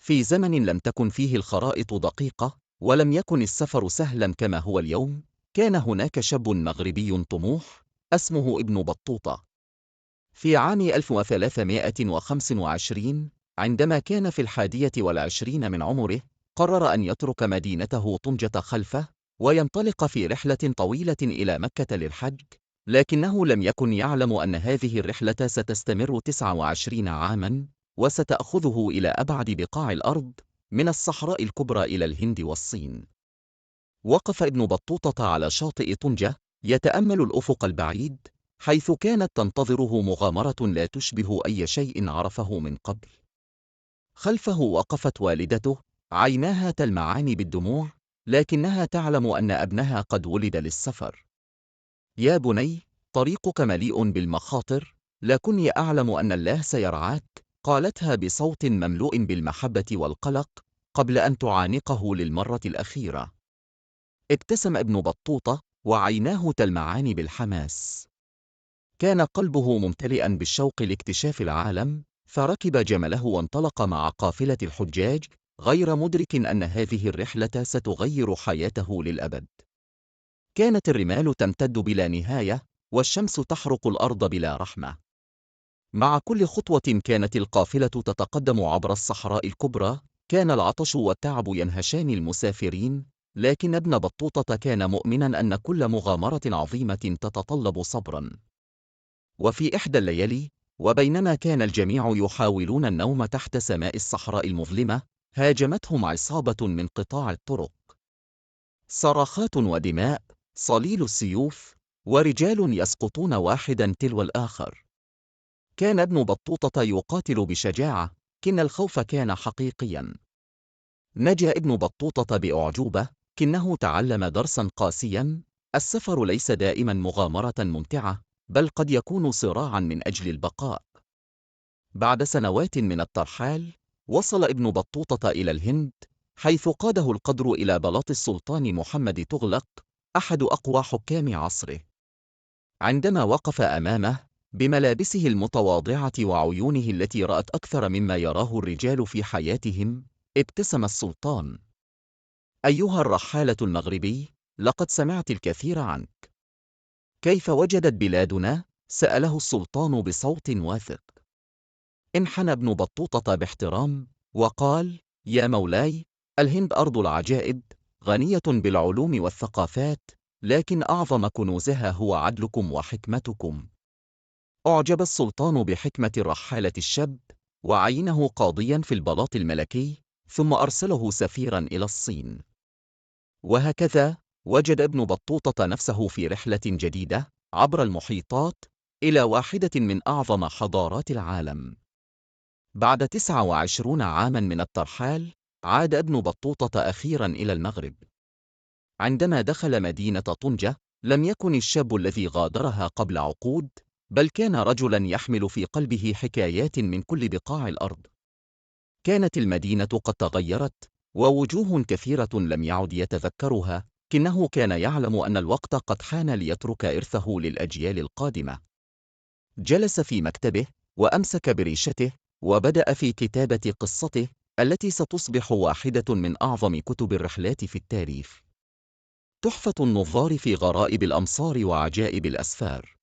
في زمن لم تكن فيه الخرائط دقيقة، ولم يكن السفر سهلا كما هو اليوم، كان هناك شاب مغربي طموح اسمه ابن بطوطة. في عام 1325 عندما كان في 21 من عمره، قرر أن يترك مدينته طنجة خلفه وينطلق في رحلة طويلة إلى مكة للحج، لكنه لم يكن يعلم أن هذه الرحلة ستستمر 29 عاماً، وستأخذه إلى أبعد بقاع الأرض، من الصحراء الكبرى إلى الهند والصين. وقف ابن بطوطة على شاطئ طنجة يتأمل الأفق البعيد، حيث كانت تنتظره مغامرة لا تشبه أي شيء عرفه من قبل. خلفه وقفت والدته، عيناها تلمعان بالدموع، لكنها تعلم أن ابنها قد ولد للسفر. يا بني، طريقك مليء بالمخاطر، لكني أعلم أن الله سيرعاك، قالتها بصوت مملوء بالمحبة والقلق، قبل أن تعانقه للمرة الأخيرة. ابتسم ابن بطوطة وعيناه تلمعان بالحماس. كان قلبه ممتلئا بالشوق لاكتشاف العالم، فركب جمله وانطلق مع قافلة الحجاج، غير مدرك أن هذه الرحلة ستغير حياته للأبد. كانت الرمال تمتد بلا نهاية، والشمس تحرق الأرض بلا رحمة. مع كل خطوة كانت القافلة تتقدم عبر الصحراء الكبرى، كان العطش والتعب ينهشان المسافرين، لكن ابن بطوطة كان مؤمنا أن كل مغامرة عظيمة تتطلب صبرا. وفي إحدى الليالي، وبينما كان الجميع يحاولون النوم تحت سماء الصحراء المظلمة، هاجمتهم عصابة من قطاع الطرق. صرخات ودماء، صليل السيوف، ورجال يسقطون واحدا تلو الآخر. كان ابن بطوطة يقاتل بشجاعة، لكن الخوف كان حقيقيا. نجا ابن بطوطة بأعجوبة، لكنه تعلم درسا قاسيا: السفر ليس دائما مغامرة ممتعة، بل قد يكون صراعا من أجل البقاء. بعد سنوات من الترحال، وصل ابن بطوطة إلى الهند، حيث قاده القدر إلى بلاط السلطان محمد تغلق، أحد أقوى حكام عصره. عندما وقف أمامه، بملابسه المتواضعة وعيونه التي رأت أكثر مما يراه الرجال في حياتهم، ابتسم السلطان. أيها الرحالة المغربي، لقد سمعت الكثير عنك. كيف وجدت بلادنا؟ سأله السلطان بصوت واثق. انحنى ابن بطوطة باحترام، وقال: يا مولاي، الهند أرض العجائب، غنية بالعلوم والثقافات، لكن أعظم كنوزها هو عدلكم وحكمتكم. أعجب السلطان بحكمة الرحالة الشاب، وعينه قاضيا في البلاط الملكي، ثم أرسله سفيرا إلى الصين. وهكذا وجد ابن بطوطة نفسه في رحلة جديدة عبر المحيطات، إلى واحدة من أعظم حضارات العالم. بعد 29 عاما من الترحال، عاد ابن بطوطة أخيرا إلى المغرب. عندما دخل مدينة طنجة، لم يكن الشاب الذي غادرها قبل عقود، بل كان رجلا يحمل في قلبه حكايات من كل بقاع الأرض. كانت المدينة قد تغيرت، ووجوه كثيرة لم يعد يتذكرها، لكنه كان يعلم أن الوقت قد حان ليترك إرثه للأجيال القادمة. جلس في مكتبه، وأمسك بريشته، وبدأ في كتابة قصته التي ستصبح واحدة من أعظم كتب الرحلات في التاريخ. تحفة النظار في غرائب الأمصار وعجائب الأسفار.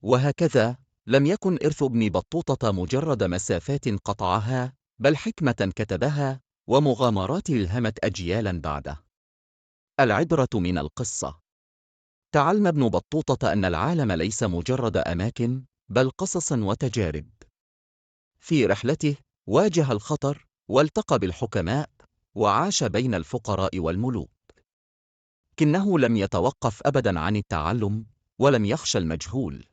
وهكذا، لم يكن إرث ابن بطوطة مجرد مسافات قطعها، بل حكمة كتبها، ومغامرات ألهمت أجيالا بعده. العبرة من القصة: تعلم ابن بطوطة أن العالم ليس مجرد أماكن، بل قصصا وتجارب. في رحلته، واجه الخطر، والتقى بالحكماء، وعاش بين الفقراء والملوك. لكنه لم يتوقف أبدا عن التعلم، ولم يخشى المجهول.